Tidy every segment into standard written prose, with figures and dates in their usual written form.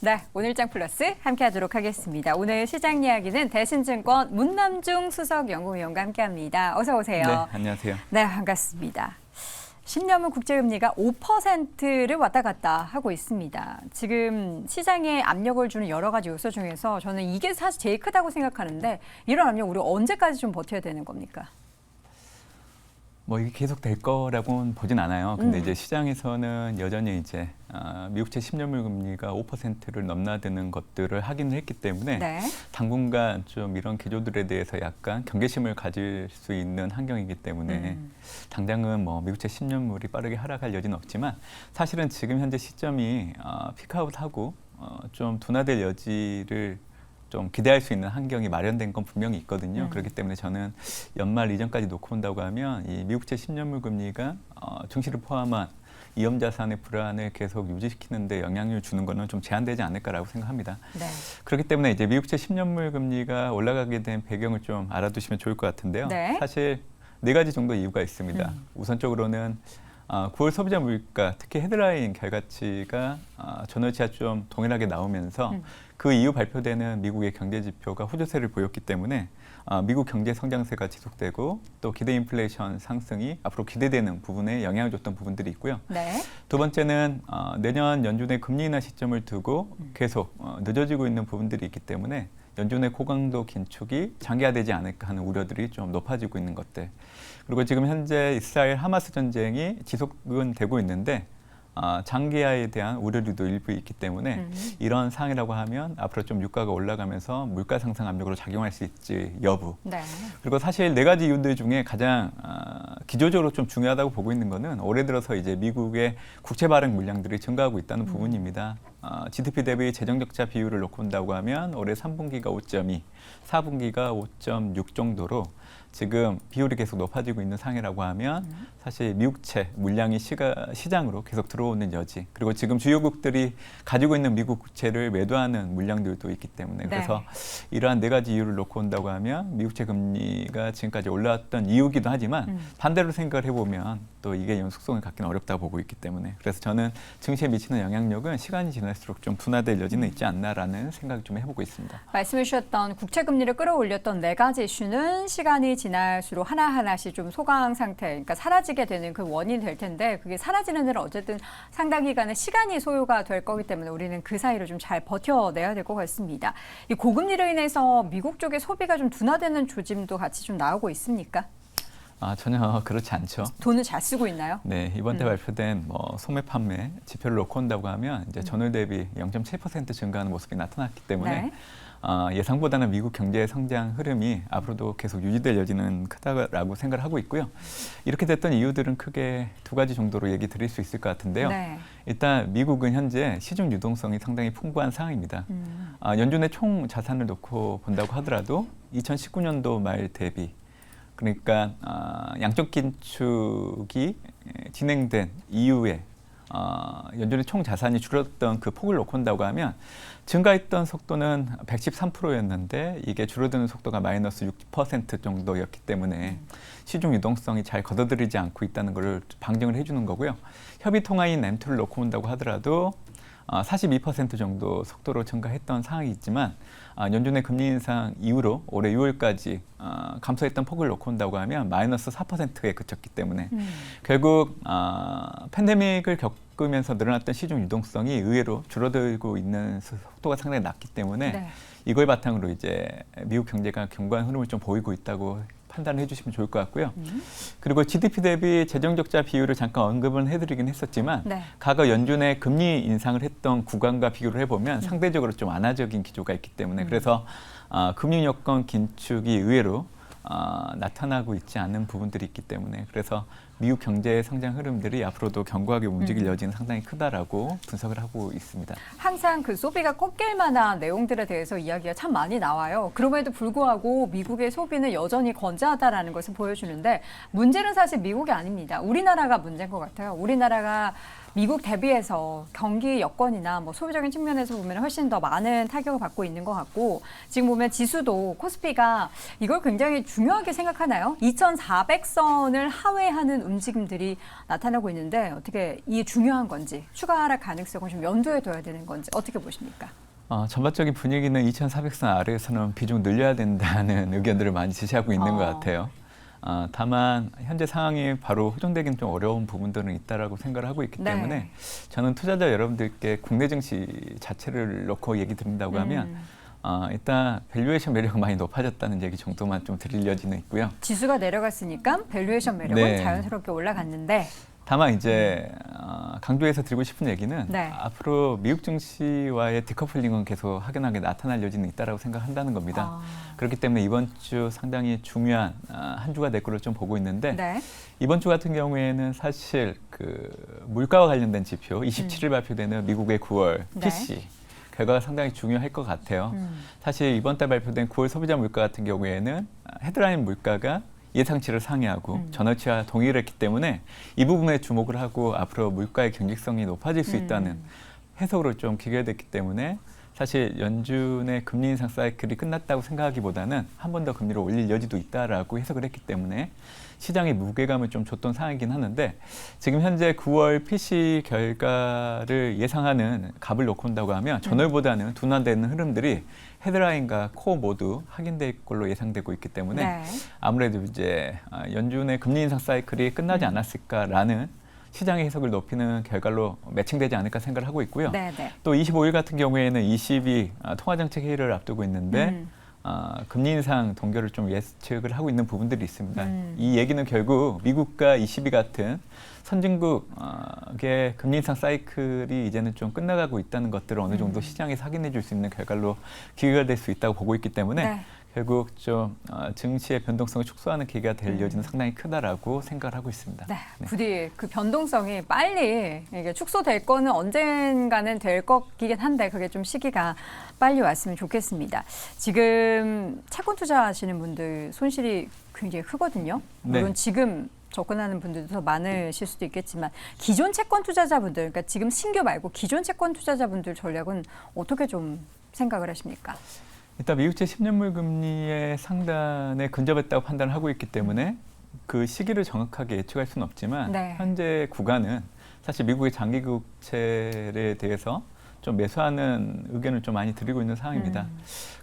네, 오늘장 플러스 함께하도록 하겠습니다. 오늘 시장 이야기는 대신증권 문남중 수석연구위원과 함께합니다. 어서 오세요. 네, 안녕하세요. 네, 반갑습니다. 10년물 국제금리가 5%를 왔다 갔다 하고 있습니다. 지금 시장에 압력을 주는 여러 가지 요소 중에서 저는 이게 사실 제일 크다고 생각하는데 이런 압력 우리 언제까지 좀 버텨야 되는 겁니까? 뭐 이게 계속 될 거라고는 보진 않아요. 근데 이제 시장에서는 여전히 이제 미국채 10년물 금리가 5%를 넘나드는 것들을 확인을 했기 때문에 네. 당분간 좀 이런 기조들에 대해서 약간 경계심을 가질 수 있는 환경이기 때문에 당장은 뭐 미국채 10년물이 빠르게 하락할 여지는 없지만 사실은 지금 현재 시점이 피크아웃하고 좀 둔화될 여지를 좀 기대할 수 있는 환경이 마련된 건 분명히 있거든요. 그렇기 때문에 저는 연말 이전까지 놓고 본다고 하면 이 미국채 10년물 금리가 증시를 포함한 위험 자산의 불안을 계속 유지시키는 데 영향을 주는 거는 좀 제한되지 않을까라고 생각합니다. 네. 그렇기 때문에 이제 미국채 10년물 금리가 올라가게 된 배경을 좀 알아두시면 좋을 것 같은데요. 네. 사실 4가지 정도 이유가 있습니다. 우선적으로는 9월 소비자 물가, 특히 헤드라인 결과치가 전월치와 좀 동일하게 나오면서 그 이후 발표되는 미국의 경제 지표가 호조세를 보였기 때문에 미국 경제 성장세가 지속되고 또 기대 인플레이션 상승이 앞으로 기대되는 부분에 영향을 줬던 부분들이 있고요. 네. 두 번째는 내년 연준의 금리 인하 시점을 두고 계속 늦어지고 있는 부분들이 있기 때문에 연준의 고강도 긴축이 장기화되지 않을까 하는 우려들이 좀 높아지고 있는 것들. 그리고 지금 현재 이스라엘 하마스 전쟁이 지속은 되고 있는데 장기화에 대한 우려들도 일부 있기 때문에 이런 상황이라고 하면 앞으로 좀 유가가 올라가면서 물가 상승 압력으로 작용할 수 있지 여부. 네. 그리고 사실 4가지 이유들 중에 가장 기조적으로 좀 중요하다고 보고 있는 거는 올해 들어서 이제 미국의 국채 발행 물량들이 증가하고 있다는 부분입니다. GDP 대비 재정 적자 비율을 놓고 본다고 하면 올해 3분기가 5.2, 4분기가 5.6 정도로 지금 비율이 계속 높아지고 있는 상황이라고 하면 사실 미국채 물량이 시장으로 계속 들어오는 여지, 그리고 지금 주요국들이 가지고 있는 미국 국채를 매도하는 물량들도 있기 때문에 그래서 이러한 4가지 이유를 놓고 온다고 하면 미국채 금리가 지금까지 올라왔던 이유기도 하지만 반대로 생각을 해보면 또 이게 연속성을 갖기는 어렵다고 보고 있기 때문에 그래서 저는 증시에 미치는 영향력은 시간이 지날수록 좀 둔화될 여지는 있지 않나라는 생각을 좀 해보고 있습니다. 말씀해 주셨던 국채 금리를 끌어올렸던 4가지 이슈는 시간이 지날수록 하나하나씩 좀 소강 상태, 그러니까 사라지게 되는 그 원인이 될 텐데 그게 사라지는 데는 어쨌든 상당 기간의 시간이 소요가 될 거기 때문에 우리는 그 사이를 좀 잘 버텨내야 될 것 같습니다. 이 고금리로 인해서 미국 쪽의 소비가 좀 둔화되는 조짐도 같이 좀 나오고 있습니까? 전혀 그렇지 않죠. 돈을 잘 쓰고 있나요? 네, 이번 달 발표된 소매 판매 지표를 놓고 온다고 하면 이제 전월 대비 0.7% 증가하는 모습이 나타났기 때문에 예상보다는 미국 경제의 성장 흐름이 앞으로도 계속 유지될 여지는 크다고 생각을 하고 있고요. 이렇게 됐던 이유들은 크게 2가지 정도로 얘기 드릴 수 있을 것 같은데요. 네. 일단 미국은 현재 시중 유동성이 상당히 풍부한 상황입니다. 연준의 총 자산을 놓고 본다고 하더라도 2019년도 말 대비 그러니까 양적 긴축이 진행된 이후에 연준의 총 자산이 줄었던 그 폭을 놓고 온다고 하면 증가했던 속도는 113%였는데 이게 줄어드는 속도가 마이너스 6% 정도였기 때문에 시중 유동성이 잘 걷어들이지 않고 있다는 것을 방증을 해주는 거고요. 협의 통화인 M2를 놓고 온다고 하더라도 42% 정도 속도로 증가했던 상황이 있지만 연준의 금리 인상 이후로 올해 6월까지 감소했던 폭을 놓고 온다고 하면 마이너스 4%에 그쳤기 때문에 결국 팬데믹을 겪으면서 늘어났던 시중 유동성이 의외로 줄어들고 있는 속도가 상당히 낮기 때문에 이걸 바탕으로 이제 미국 경제가 견고한 흐름을 좀 보이고 있다고 판단해 주시면 좋을 것 같고요. 그리고 GDP 대비 재정 적자 비율을 잠깐 언급은 해드리긴 했었지만 과거 연준의 금리 인상을 했던 구간과 비교를 해보면 상대적으로 좀 완화적인 기조가 있기 때문에 그래서 금융 여건 긴축이 의외로 나타나고 있지 않은 부분들이 있기 때문에 그래서 미국 경제의 성장 흐름들이 앞으로도 견고하게 움직일 여지는 상당히 크다라고 분석을 하고 있습니다. 항상 그 소비가 꺾일 만한 내용들에 대해서 이야기가 참 많이 나와요. 그럼에도 불구하고 미국의 소비는 여전히 건재하다라는 것을 보여주는데 문제는 사실 미국이 아닙니다. 우리나라가 문제인 것 같아요. 우리나라가 미국 대비해서 경기 여건이나 뭐 소비적인 측면에서 보면 훨씬 더 많은 타격을 받고 있는 것 같고 지금 보면 지수도 코스피가 이걸 굉장히 중요하게 생각하나요? 2,400선을 하회하는 움직임들이 나타나고 있는데 어떻게 이게 중요한 건지 추가 하락 가능성을 좀 염두에 둬야 되는 건지 어떻게 보십니까? 전반적인 분위기는 2,400선 아래에서는 비중 늘려야 된다는 의견들을 많이 지지하고 있는 것 같아요. 다만 현재 상황이 바로 호전되기는 좀 어려운 부분들은 있다라고 생각을 하고 있기 때문에 저는 투자자 여러분들께 국내 증시 자체를 놓고 얘기 드린다고 하면 일단 밸류에이션 매력이 많이 높아졌다는 얘기 정도만 좀 드릴 여지는 있고요. 지수가 내려갔으니까 밸류에이션 매력은 자연스럽게 올라갔는데 다만 이제 강조해서 드리고 싶은 얘기는 앞으로 미국 증시와의 디커플링은 계속 확연하게 나타날 여지는 있다라고 생각한다는 겁니다. 그렇기 때문에 이번 주 상당히 중요한 한 주가 될 걸로 좀 보고 있는데 이번 주 같은 경우에는 사실 그 물가와 관련된 지표 27일 발표되는 미국의 9월 PC 결과가 상당히 중요할 것 같아요. 사실 이번 달 발표된 9월 소비자 물가 같은 경우에는 헤드라인 물가가 예상치를 상회하고 전월치와 동일했기 때문에 이 부분에 주목을 하고 앞으로 물가의 경직성이 높아질 수 있다는 해석으로 좀 기결됐기 때문에 사실 연준의 금리 인상 사이클이 끝났다고 생각하기보다는 한 번 더 금리를 올릴 여지도 있다라고 해석을 했기 때문에 시장에 무게감을 좀 줬던 상황이긴 하는데 지금 현재 9월 PC 결과를 예상하는 값을 놓고 온다고 하면 전월보다는 둔화되는 흐름들이 헤드라인과 코어 모두 확인될 걸로 예상되고 있기 때문에 아무래도 이제 연준의 금리 인상 사이클이 끝나지 않았을까라는 시장의 해석을 높이는 결과로 매칭되지 않을까 생각을 하고 있고요. 또 25일 같은 경우에는 ECB 통화정책 회의를 앞두고 있는데 금리 인상 동결을 좀 예측을 하고 있는 부분들이 있습니다. 이 얘기는 결국 미국과 ECB 같은 선진국의 금리 인상 사이클이 이제는 좀 끝나가고 있다는 것들을 어느 정도 시장에서 확인해 줄 수 있는 결과로 기회가 될 수 있다고 보고 있기 때문에 결국 좀 증시의 변동성을 축소하는 계기가 될 여지는 상당히 크다라고 생각을 하고 있습니다. 부디 그 변동성이 빨리 이게 축소될 거는 언젠가는 될 거긴 한데 그게 좀 시기가 빨리 왔으면 좋겠습니다. 지금 채권 투자하시는 분들 손실이 굉장히 크거든요. 물론 지금 접근하는 분들도 더 많으실 수도 있겠지만 기존 채권 투자자분들, 그러니까 지금 신규 말고 기존 채권 투자자분들 전략은 어떻게 좀 생각을 하십니까? 일단 미국채 10년물 금리의 상단에 근접했다고 판단을 하고 있기 때문에 그 시기를 정확하게 예측할 수는 없지만 현재 구간은 사실 미국의 장기 국채에 대해서 좀 매수하는 의견을 좀 많이 드리고 있는 상황입니다.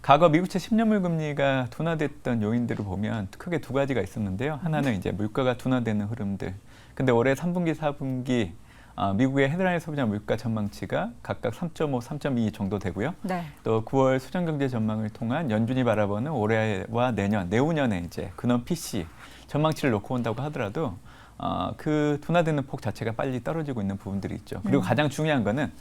과거 미국채 10년물 금리가 둔화됐던 요인들을 보면 크게 두 가지가 있었는데요. 하나는 이제 물가가 둔화되는 흐름들. 근데 올해 3분기, 4분기 미국의 헤드라인 소비자 물가 전망치가 각각 3.5, 3.2 정도 되고요. 또 9월 수정경제 전망을 통한 연준이 바라보는 올해와 내후년에 이제 근원 PC 전망치를 놓고 온다고 하더라도 그 둔화되는 폭 자체가 빨리 떨어지고 있는 부분들이 있죠. 그리고 가장 중요한 거는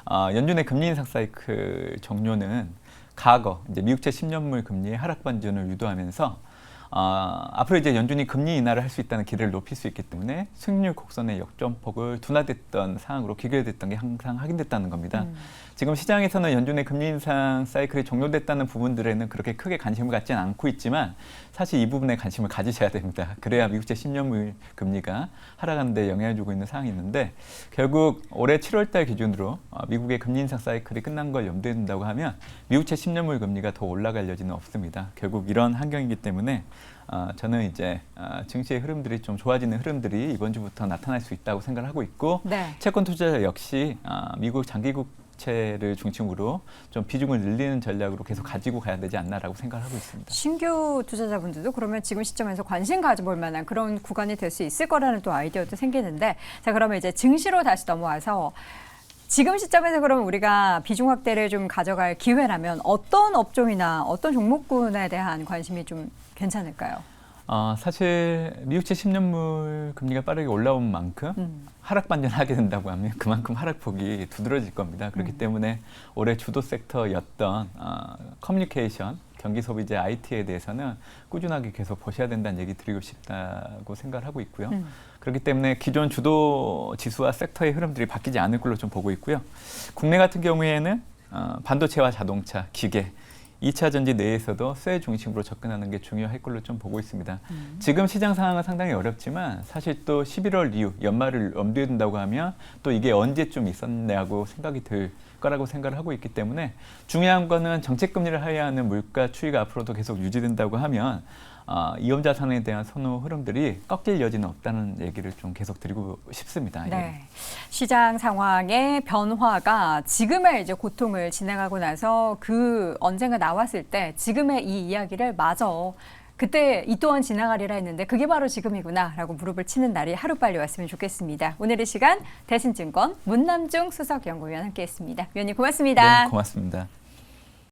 연준의 금리 인상 사이클 종료는 과거 이제 미국채 10년물 금리의 하락 반전을 유도하면서 앞으로 이제 연준이 금리 인하를 할 수 있다는 기대를 높일 수 있기 때문에 수익률 곡선의 역전폭을 둔화됐던 상황으로 기결됐던 게 항상 확인됐다는 겁니다. 지금 시장에서는 연준의 금리 인상 사이클이 종료됐다는 부분들에는 그렇게 크게 관심을 갖지는 않고 있지만 사실 이 부분에 관심을 가지셔야 됩니다. 그래야 미국채 10년물 금리가 하락하는 데 영향을 주고 있는 상황이 있는데 결국 올해 7월 달 기준으로 미국의 금리 인상 사이클이 끝난 걸 염두에 둔다고 하면 미국채 10년물 금리가 더 올라갈 여지는 없습니다. 결국 이런 환경이기 때문에 저는 이제 증시의 흐름들이 좀 좋아지는 흐름들이 이번 주부터 나타날 수 있다고 생각을 하고 있고 채권 투자자 역시 미국 장기국채를 중심으로 좀 비중을 늘리는 전략으로 계속 가지고 가야 되지 않나라고 생각을 하고 있습니다. 신규 투자자분들도 그러면 지금 시점에서 관심 가져볼 만한 그런 구간이 될 수 있을 거라는 또 아이디어도 생기는데 자 그러면 이제 증시로 다시 넘어와서 지금 시점에서 그러면 우리가 비중 확대를 좀 가져갈 기회라면 어떤 업종이나 어떤 종목군에 대한 관심이 좀 괜찮을까요? 사실 미국채 10년물 금리가 빠르게 올라온 만큼 하락 반전하게 된다고 하면 그만큼 하락폭이 두드러질 겁니다. 그렇기 때문에 올해 주도 섹터였던 커뮤니케이션, 경기 소비재, IT에 대해서는 꾸준하게 계속 보셔야 된다는 얘기 드리고 싶다고 생각을 하고 있고요. 그렇기 때문에 기존 주도 지수와 섹터의 흐름들이 바뀌지 않을 걸로 좀 보고 있고요. 국내 같은 경우에는 반도체와 자동차, 기계, 2차 전지 내에서도 쇠 중심으로 접근하는 게 중요할 걸로 좀 보고 있습니다. 지금 시장 상황은 상당히 어렵지만 사실 또 11월 이후 연말을 염두에 둔다고 하면 또 이게 언제쯤 있었냐고 생각이 들 거라고 생각을 하고 있기 때문에 중요한 거는 정책금리를 하회하는 물가 추이가 앞으로도 계속 유지된다고 하면 위험 자산에 대한 선호 흐름들이 꺾일 여지는 없다는 얘기를 좀 계속 드리고 싶습니다. 네. 시장 상황의 변화가 지금의 이제 고통을 지나가고 나서 그 언젠가 나왔을 때 지금의 이 이야기를 마저 그때 이 또한 지나가리라 했는데 그게 바로 지금이구나라고 무릎을 치는 날이 하루빨리 왔으면 좋겠습니다. 오늘 이 시간 대신증권 문남중 수석연구위원 함께했습니다. 위원님 고맙습니다. 네, 고맙습니다.